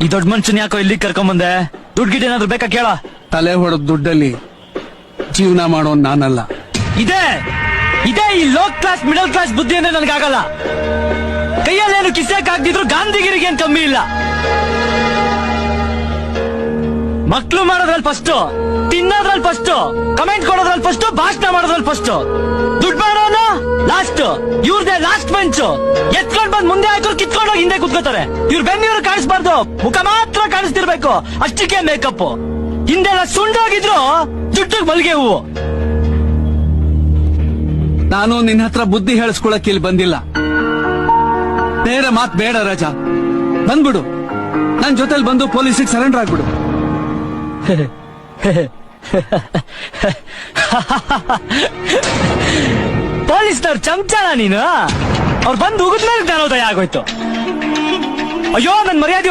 ಈ ದೊಡ್ಡ ಮನುಷ್ಯನ್ ಯಾಕೋ ಇಲ್ಲಿ ಕರ್ಕೊಂಬಂದೆ? ದುಡ್ಡು ಗಿಡ್ ಏನಾದ್ರು ಬೇಕಾ ಕೇಳ? ತಲೆ ಹೊಡೆದ ದುಡ್ಡಲ್ಲಿ ಜೀವನ ಮಾಡೋ ನಾನಲ್ಲ. ಇದೇ ಇದೇ ಈ ಲೋ ಕ್ಲಾಸ್ ಮಿಡಲ್ ಕ್ಲಾಸ್ ಬುದ್ಧಿ ಅಂದ್ರೆ ನನಗಾಗಲ್ಲ. ಕೈಯಲ್ಲೇನು ಕಿಸೆಕ್ ಆಗ್ದಿದ್ರು ಗಾಂಧಿಗಿರಿಗೆ ಏನ್ ಕಮ್ಮಿ ಇಲ್ಲ. ಮಕ್ಳು ಮಾಡೋದ್ರಲ್ಲಿ ಫಸ್ಟ್, ತಿನ್ನೋದ್ರಲ್ಲಿ ಫಸ್ಟ್, ಕಮೆಂಟ್ ಕೊಡೋದ್ರಲ್ಲಿ ಫಸ್ಟ್, ಭಾಷಣ ಮಾಡೋದ್ರಲ್ಲಿ ಫಸ್ಟ್. ದುಡ್ಡು ಮಾಡೋನು ಲಾಸ್ಟ್. ಇವ್ರದೇ last bench. ಎತ್ಕೊಂಡ್ ಬಂದ್ ಮುಂದೆ ಹಾಕೋರು ಕಿತ್ಕೊಂಡು ಹೋಗಿ ಹಿಂದೆ ಕುತ್ಕೋತಾರೆ. ಇವ್ರ ಬೆನ್ನಿವ್ರು ಕಾಣಿಸ್ಬಾರ್ದು, ಮುಖ ಮಾತ್ರ ಕಾಣಿಸ್ತಿರ್ಬೇಕು. ಅಷ್ಟಕ್ಕೆ ಮೇಕಪ್. ಹಿಂದೆಲ್ಲ ಸುಂಡೋಗಿದ್ರು ಜುಟ್ಟಿಗೆ ಮಲ್ಗೆ ಹೂವು. ನಾನು ನಿನ್ನ ಹತ್ರ ಬುದ್ಧಿ ಹೇಳಿಸ್ಕೊಳಕ್ ಇಲ್ಲಿ ಬಂದಿಲ್ಲ. ಬೇಡ ಮಾತ್ ಬೇಡ ರಾಜಾ, ಬಂದ್ಬಿಡು. ನನ್ ಜೊತೆಲಿ ಬಂದು ಪೊಲೀಸಿಗೆ ಸರೆಂಡರ್ ಆಗ್ಬಿಡು. ಪೊಲೀಸ್ನವ್ರು ಚಮಚಾನ ನೀನು? ಅವ್ರು ಬಂದು ಉಗಿದ್ಮೇಲೆ ಜ್ಞಾನೋದಯ ಆಗೋಯ್ತು. ಅಯ್ಯೋ ನನ್ ಮರ್ಯಾದೆ